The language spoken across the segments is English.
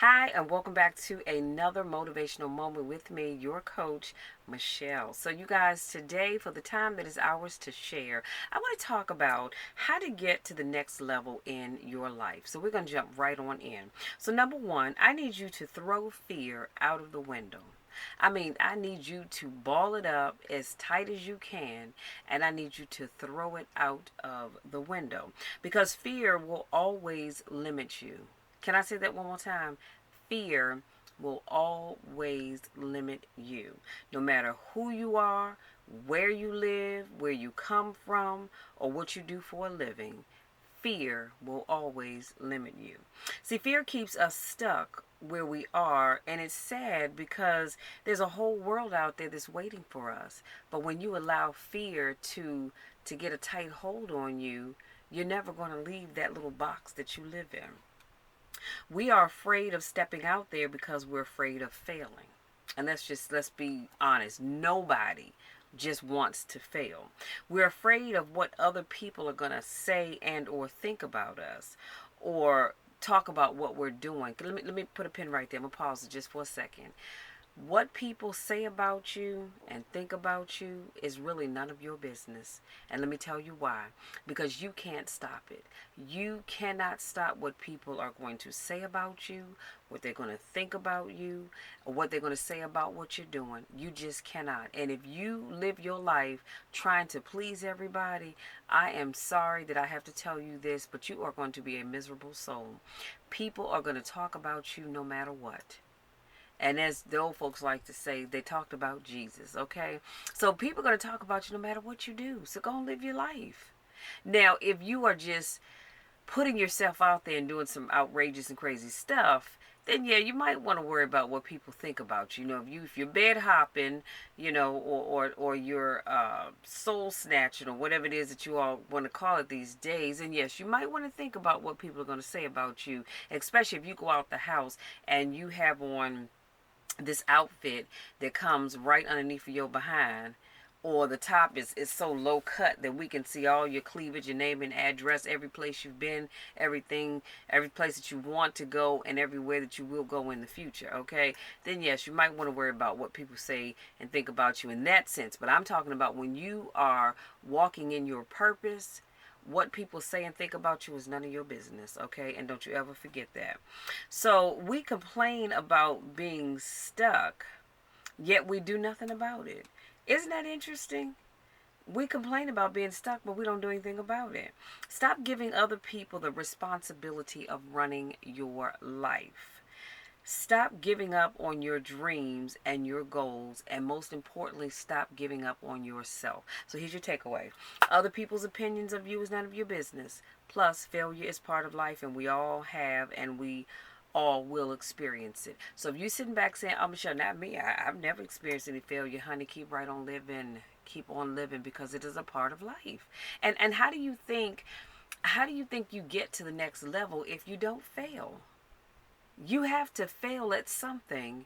Hi, and welcome back to another motivational moment with me, your coach, Michelle. So, you guys, today, for the time that is ours to share, I want to talk about how to get to the next level in your life. So, we're going to jump right on in. So, number one, I need you to throw fear out of the window. I need you to ball it up as tight as you can, and I need you to throw it out of the window because fear will always limit you. Can I say that one more time? Fear will always limit you. No matter who you are, where you live, where you come from, or what you do for a living, fear will always limit you. See, fear keeps us stuck where we are, and it's sad because there's a whole world out there that's waiting for us. But when you allow fear to get a tight hold on you, you're never going to leave that little box that you live in. We are afraid of stepping out there because we're afraid of failing. And let's be honest, nobody just wants to fail. We're afraid of what other people are going to say and or think about us or talk about what we're doing. Let me put a pin right there. I'm going to pause it just for a second. What people say about you and think about you is really none of your business. And let me tell you why. Because you can't stop it. You cannot stop what people are going to say about you, what they're going to think about you, or what they're going to say about what you're doing. You just cannot. And if you live your life trying to please everybody, I am sorry that I have to tell you this, but you are going to be a miserable soul. People are going to talk about you no matter what. And as the old folks like to say, they talked about Jesus, okay? So people are going to talk about you no matter what you do. So go and live your life. Now, if you are just putting yourself out there and doing some outrageous and crazy stuff, then yeah, you might want to worry about what people think about you. You know, if you're bed hopping, or you're soul snatching or whatever it is that you all want to call it these days, and yes, you might want to think about what people are going to say about you, especially if you go out the house and you have on this outfit that comes right underneath of your behind, or the top is so low cut that we can see all your cleavage, your name and address, every place you've been, everything, every place that you want to go, and everywhere that you will go in the future, okay? Then yes, you might want to worry about what people say and think about you in that sense. But I'm talking about when you are walking in your purpose, what people say and think about you is none of your business, okay? And don't you ever forget that. So we complain about being stuck, yet we do nothing about it. Isn't that interesting? We complain about being stuck, but we don't do anything about it. Stop giving other people the responsibility of running your life. Stop giving up on your dreams and your goals, and most importantly, stop giving up on yourself. So here's your takeaway. Other people's opinions of you is none of your business. Plus, failure is part of life, and we all have, and we all will experience it. So if you're sitting back saying, "Oh, Michelle, not me. I've never experienced any failure," honey, keep right on living. Keep on living because it is a part of life. And how do you think you get to the next level if you don't fail? You have to fail at something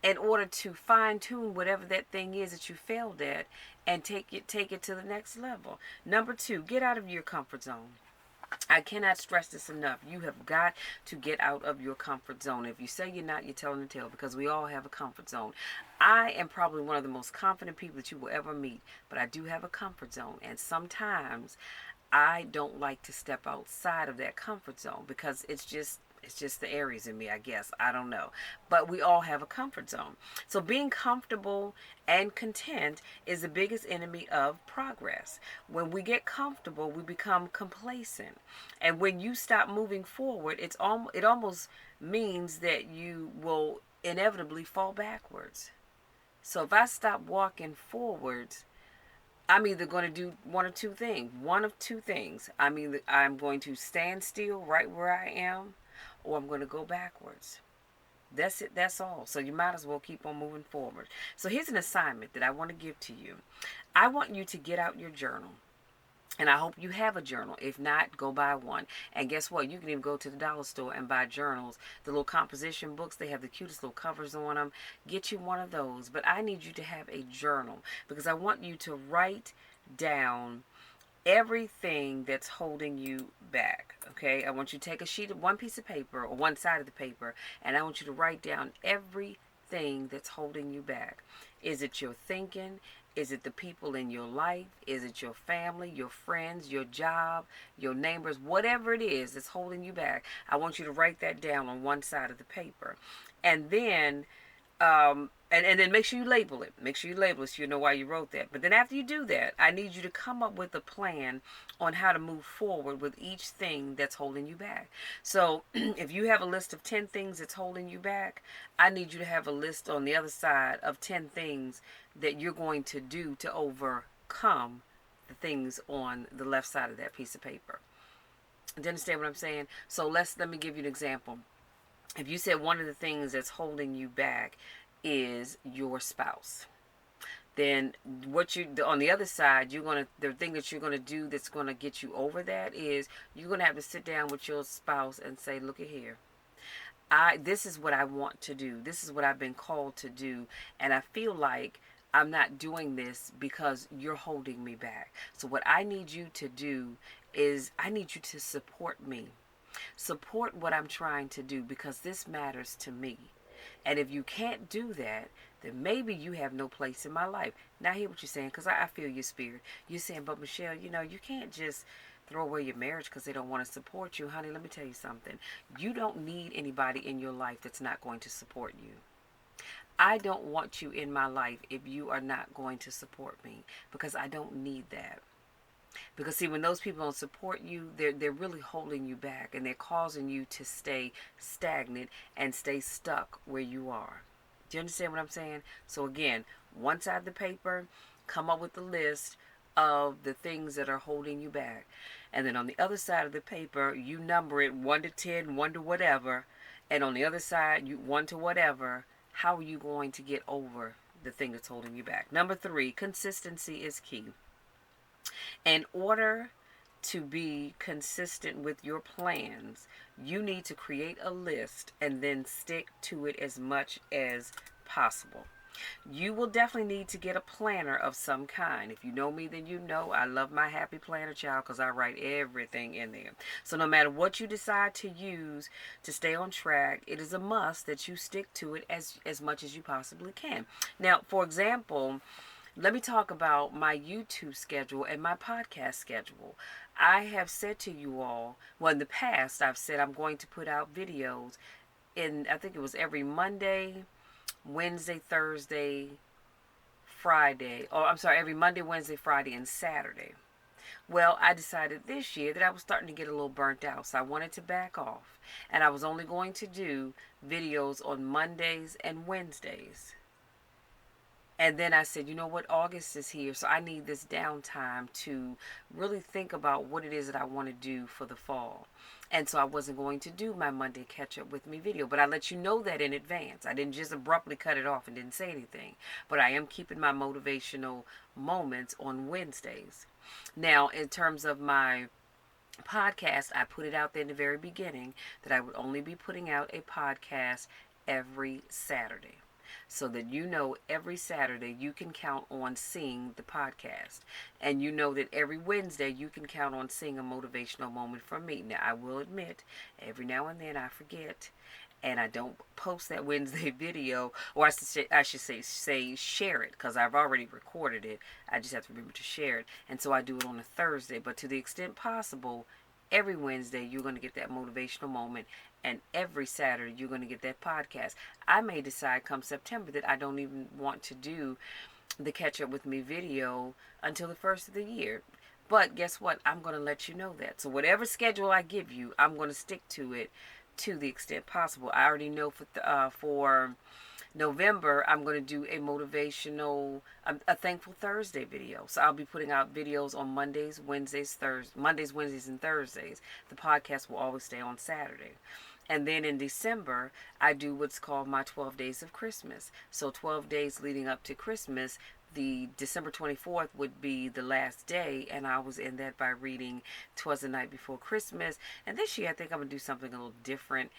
in order to fine tune whatever that thing is that you failed at and take it to the next level. Number two, get out of your comfort zone. I cannot stress this enough. You have got to get out of your comfort zone. If you say you're not, you're telling the tale, because we all have a comfort zone. I am probably one of the most confident people that you will ever meet, but I do have a comfort zone. And sometimes I don't like to step outside of that comfort zone because it's just the Aries in me, I guess. I don't know. But we all have a comfort zone. So being comfortable and content is the biggest enemy of progress. When we get comfortable, we become complacent. And when you stop moving forward, it almost means that you will inevitably fall backwards. So if I stop walking forwards, I'm either going to do one or two things. One of two things. I'm going to stand still right where I am, or I'm going to go backwards. That's it. That's all. So you might as well keep on moving forward. So here's an assignment that I want to give to you. I want you to get out your journal. And I hope you have a journal. If not, go buy one. And guess what? You can even go to the dollar store and buy journals. The little composition books, they have the cutest little covers on them. Get you one of those. But I need you to have a journal because I want you to write down everything that's holding you back. Okay, I want you to take a sheet of one piece of paper or one side of the paper, and I want you to write down everything that's holding you back. Is it your thinking? Is it the people in your life? Is it your family, your friends, your job, your neighbors? Whatever it is that's holding you back, I want you to write that down on one side of the paper. And then and then make sure you label it. Make sure you label it so you know why you wrote that. But then after you do that, I need you to come up with a plan on how to move forward with each thing that's holding you back. So if you have a list of 10 things that's holding you back, I need you to have a list on the other side of 10 things that you're going to do to overcome the things on the left side of that piece of paper. Do you understand what I'm saying? So let me give you an example. If you said one of the things that's holding you back is your spouse, then what you on the other side, the thing that you're gonna do that's gonna get you over that is you're gonna have to sit down with your spouse and say, look at here, this is what I want to do. This is what I've been called to do, and I feel like I'm not doing this because you're holding me back. So what I need you to do is I need you to support me. Support what I'm trying to do because this matters to me. And if you can't do that, then maybe you have no place in my life. Now, I hear what you're saying because I feel your spirit. You're saying, but Michelle, you can't just throw away your marriage because they don't want to support you. Honey, let me tell you something. You don't need anybody in your life that's not going to support you. I don't want you in my life if you are not going to support me because I don't need that. Because see, when those people don't support you, they're really holding you back and they're causing you to stay stagnant and stay stuck where you are. Do you understand what I'm saying? So again, one side of the paper, come up with the list of the things that are holding you back. And then on the other side of the paper, you number it 1 to 10, 1 to whatever. And on the other side, you 1 to whatever. How are you going to get over the thing that's holding you back? Number 3, consistency is key. In order to be consistent with your plans, you need to create a list and then stick to it as much as possible. You will definitely need to get a planner of some kind. If you know me, then you know I love my happy planner, child, because I write everything in there. So no matter what you decide to use to stay on track, it is a must that you stick to it as much as you possibly can. Now, for example, let me talk about my YouTube schedule and my podcast schedule. I have said to you all, well, in the past, I've said I'm going to put out videos I think it was every Monday, Wednesday, Thursday, Friday, or I'm sorry, every Monday, Wednesday, Friday, and Saturday. Well, I decided this year that I was starting to get a little burnt out, so I wanted to back off. And I was only going to do videos on Mondays and Wednesdays. And then I said, you know what, August is here, so I need this downtime to really think about what it is that I want to do for the fall. And so I wasn't going to do my Monday catch up with me video, but I let you know that in advance. I didn't just abruptly cut it off and didn't say anything. But I am keeping my motivational moments on Wednesdays. Now, in terms of my podcast, I put it out there in the very beginning that I would only be putting out a podcast every Saturday, so that you know every Saturday you can count on seeing the podcast. And you know that every Wednesday you can count on seeing a motivational moment from me. Now, I will admit, every now and then I forget. And I don't post that Wednesday video, or I should say share it, because I've already recorded it. I just have to remember to share it. And so I do it on a Thursday. But to the extent possible, every Wednesday you're going to get that motivational moment, and every Saturday you're going to get that podcast. I may decide come September that I don't even want to do the catch up with me video until the first of the year. But guess what? I'm going to let you know that. So whatever schedule I give you, I'm going to stick to it to the extent possible. I already know for November, I'm going to do a motivational, a Thankful Thursday video. So I'll be putting out videos on Mondays, Wednesdays, and Thursdays. The podcast will always stay on Saturday. And then in December, I do what's called my 12 days of Christmas. So 12 days leading up to Christmas, the December 24th would be the last day, and I was in that by reading 'Twas the Night Before Christmas. And this year I think I'm going to do something a little different.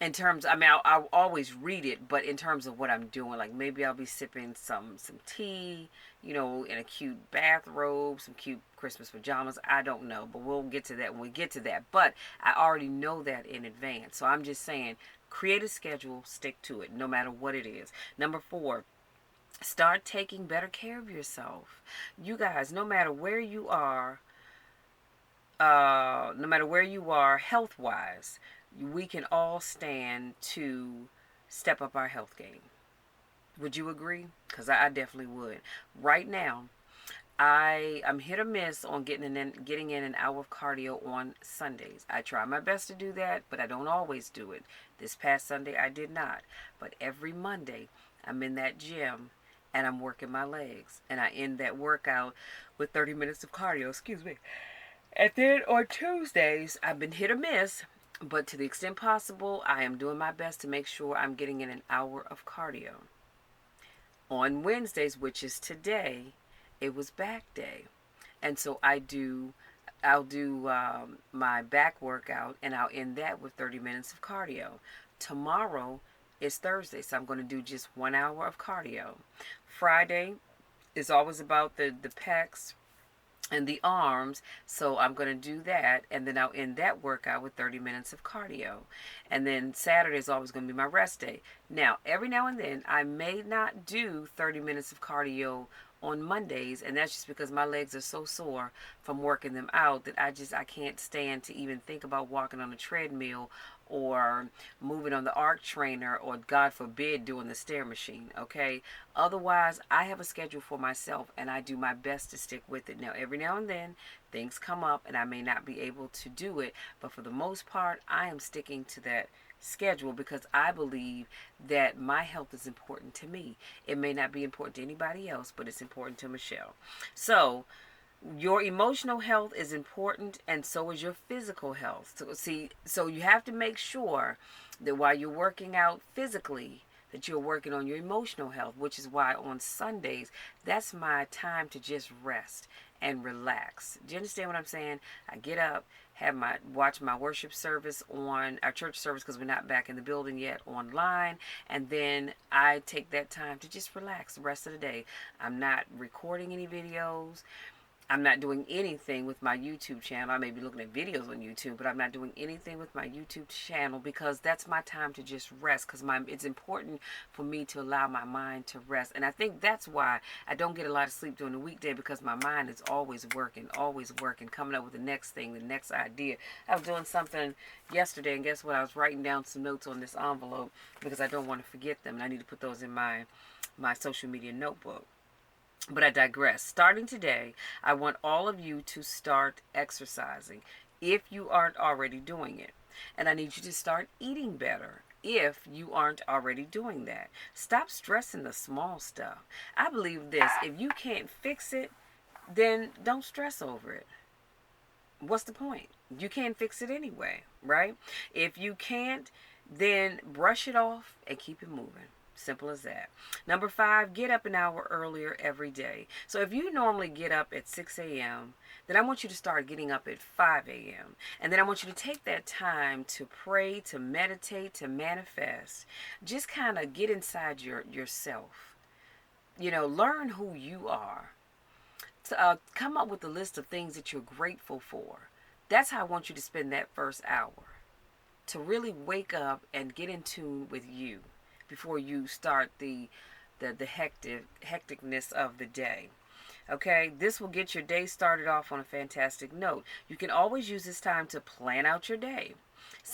in terms, I mean, I'll always read it, but in terms of what I'm doing, like maybe I'll be sipping some tea, in a cute bathrobe, some cute Christmas pajamas. I don't know, but we'll get to that when we get to that. But I already know that in advance, so I'm just saying, create a schedule, stick to it, no matter what it is. Number 4, start taking better care of yourself. You guys, no matter where you are health wise, we can all stand to step up our health game. Would you agree? Because I definitely would. Right now, I'm hit or miss on getting in an hour of cardio on Sundays. I try my best to do that, but I don't always do it. This past Sunday I did not. But every Monday I'm in that gym and I'm working my legs. And I end that workout with 30 minutes of cardio, excuse me. And then on Tuesdays, I've been hit or miss, but to the extent possible, I am doing my best to make sure I'm getting in an hour of cardio. On Wednesdays, which is today, it was back day. And so I'll do my back workout and I'll end that with 30 minutes of cardio. Tomorrow is Thursday, so I'm going to do just 1 hour of cardio. Friday is always about the pecs and the arms. So I'm going to do that, and then I'll end that workout with 30 minutes of cardio. And then Saturday is always going to be my rest day. Now, every now and then, I may not do 30 minutes of cardio on Mondays, and that's just because my legs are so sore from working them out that I can't stand to even think about walking on a treadmill or moving on the arc trainer or, God forbid, doing the stair machine. Okay, otherwise I have a schedule for myself and I do my best to stick with it. Now, every now and then things come up and I may not be able to do it, but for the most part I am sticking to that schedule because I believe that my health is important to me. It may not be important to anybody else, but it's important to Michelle. So your emotional health is important, and so is your physical health. So you have to make sure that while you're working out physically, that you're working on your emotional health, which is why on Sundays, that's my time to just rest and relax. Do you understand what I'm saying? I get up, watch my worship service on our church service because we're not back in the building yet, online, and then I take that time to just relax the rest of the day. I'm not recording any videos. I'm not doing anything with my YouTube channel. I may be looking at videos on YouTube, but I'm not doing anything with my YouTube channel because that's my time to just rest, because it's important for me to allow my mind to rest. And I think that's why I don't get a lot of sleep during the weekday, because my mind is always working, coming up with the next thing, the next idea. I was doing something yesterday, and guess what? I was writing down some notes on this envelope because I don't want to forget them, and I need to put those in my social media notebook. But I digress. Starting today, I want all of you to start exercising if you aren't already doing it. And I need you to start eating better if you aren't already doing that. Stop stressing the small stuff. I believe this: if you can't fix it, then don't stress over it. What's the point? You can't fix it anyway, right? If you can't, then brush it off and keep it moving. Simple as that. Number 5, get up an hour earlier every day. So if you normally get up at 6 a.m., then I want you to start getting up at 5 a.m. And then I want you to take that time to pray, to meditate, to manifest. Just kind of get inside yourself. Learn who you are. Come up with a list of things that you're grateful for. That's how I want you to spend that first hour. To really wake up and get in tune with you before you start the hecticness of the day. Okay, this will get your day started off on a fantastic note. You can always use this time to plan out your day.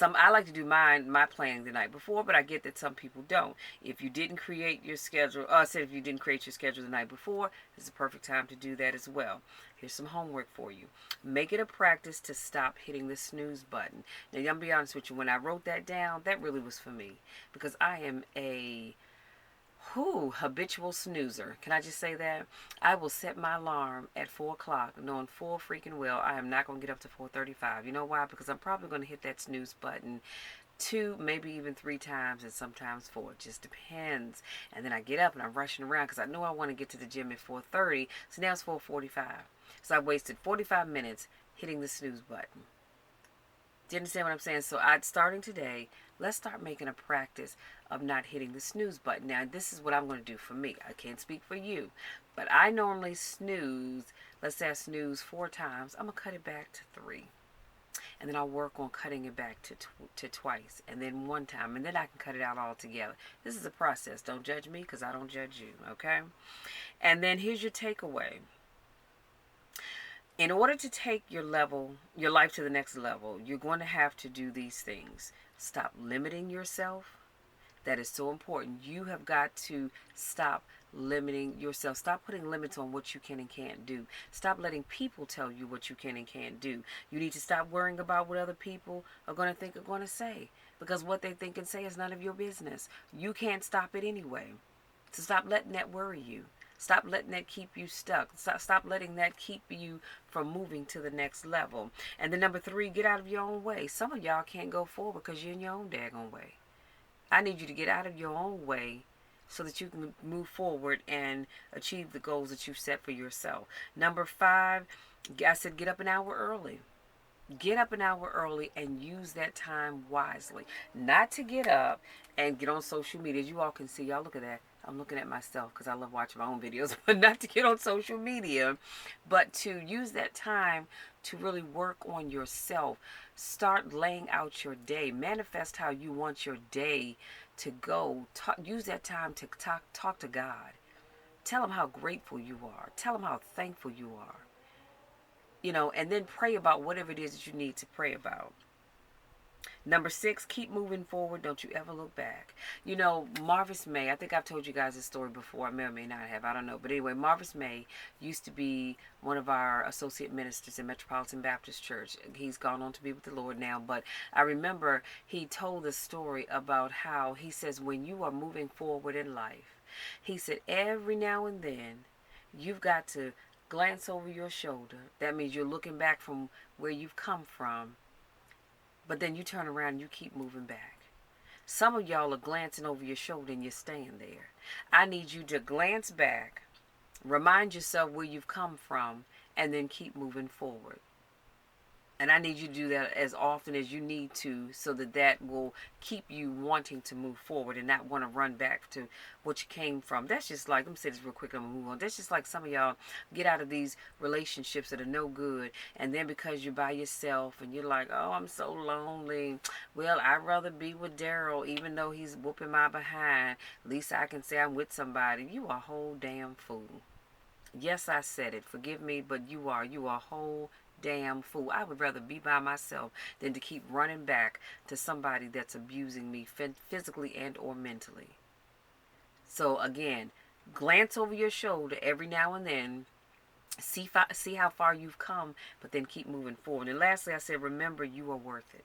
I like to do my planning the night before, but I get that some people don't. If you didn't create your schedule, if you didn't create your schedule the night before, this is a perfect time to do that as well. Here's some homework for you. Make it a practice to stop hitting the snooze button. Now, I'm gonna be honest with you. When I wrote that down, that really was for me, because I am a habitual snoozer. Can I just say that? I will set my alarm at 4 o'clock, knowing full freaking well I am not going to get up to 4:35. You know why? Because I'm probably going to hit that snooze button 2, maybe even 3 times, and sometimes 4. It just depends. And then I get up and I'm rushing around because I know I want to get to the gym at 4:30. So now it's 4:45. So I wasted 45 minutes hitting the snooze button. Do you understand what I'm saying? So starting today, let's start making a practice of not hitting the snooze button. Now, this is what I'm going to do for me. I can't speak for you, but I normally snooze. Let's say I snooze 4 times. I'm gonna cut it back to 3, and then I'll work on cutting it back to twice, and then 1 time, and then I can cut it out altogether. This is a process. Don't judge me because I don't judge you. Okay? And then here's your takeaway. In order to take your life to the next level, you're going to have to do these things. Stop limiting yourself. That is so important. You have got to stop limiting yourself. Stop putting limits on what you can and can't do. Stop letting people tell you what you can and can't do. You need to stop worrying about what other people are going to think or going to say, because what they think and say is none of your business. You can't stop it anyway. So stop letting that worry you. Stop letting that keep you stuck. Stop letting that keep you from moving to the next level. And then number 3, get out of your own way. Some of y'all can't go forward because you're in your own daggone way. I need you to get out of your own way so that you can move forward and achieve the goals that you've set for yourself. Number 5, I said get up an hour early. Get up an hour early and use that time wisely. Not to get up and get on social media. As you all can see, y'all look at that. I'm looking at myself because I love watching my own videos, but not to get on social media, but to use that time to really work on yourself. Start laying out your day. Manifest how you want your day to go. Use that time to talk to God. Tell him how grateful you are. Tell him how thankful you are. And then pray about whatever it is that you need to pray about. Number 6, keep moving forward. Don't you ever look back. Marvis May, I think I've told you guys this story before. I may or may not have. I don't know. But anyway, Marvis May used to be one of our associate ministers in Metropolitan Baptist Church. He's gone on to be with the Lord now. But I remember he told the story about how he says when you are moving forward in life, he said every now and then you've got to glance over your shoulder. That means you're looking back from where you've come from, but then you turn around and you keep moving back. Some of y'all are glancing over your shoulder and you're staying there. I need you to glance back, remind yourself where you've come from, and then keep moving forward. And I need you to do that as often as you need to, so that will keep you wanting to move forward and not want to run back to what you came from. That's just like, let me say this real quick, I'm going to move on. That's just like some of y'all get out of these relationships that are no good, and then because you're by yourself and you're like, oh, I'm so lonely. Well, I'd rather be with Daryl, even though he's whooping my behind. At least I can say I'm with somebody. You are a whole damn fool. Yes, I said it. Forgive me, but you are a whole damn fool. I would rather be by myself than to keep running back to somebody that's abusing me physically and or mentally. So again, glance over your shoulder every now and then. See how far you've come, but then keep moving forward. And lastly, I said, remember, you are worth it.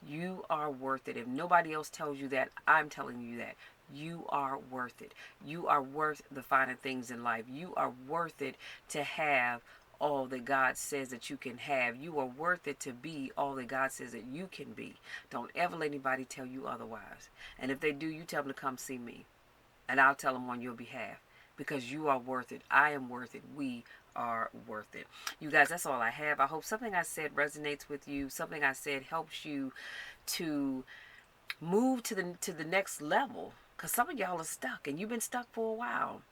You are worth it. If nobody else tells you that, I'm telling you that. You are worth it. You are worth the finer things in life. You are worth it to have all that God says that you can have. You are worth it to be all that God says that you can be. Don't ever let anybody tell you otherwise. And if they do, you tell them to come see me. And I'll tell them on your behalf. Because you are worth it. I am worth it. We are worth it. You guys, that's all I have. I hope something I said resonates with you. Something I said helps you to move to the next level. Because some of y'all are stuck and you've been stuck for a while.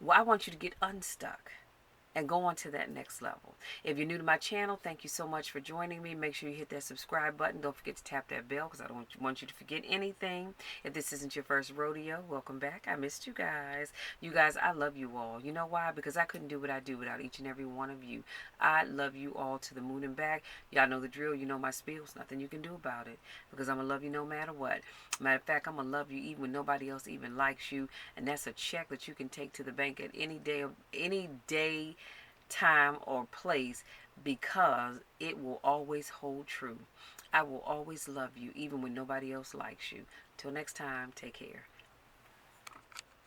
Well, I want you to get unstuck and go on to that next level. If you're new to my channel, thank you so much for joining me. Make sure you hit that subscribe button. Don't forget to tap that bell because I don't want you to forget anything. If this isn't your first rodeo, welcome back. I missed you guys. You guys, I love you all. You know why? Because I couldn't do what I do without each and every one of you. I love you all to the moon and back. Y'all know the drill. You know my spiels. Nothing you can do about it because I'm going to love you no matter what. Matter of fact, I'm going to love you even when nobody else even likes you. And that's a check that you can take to the bank at any day, time, or place, because it will always hold true. I will always love you even when nobody else likes you. Till next time, take care.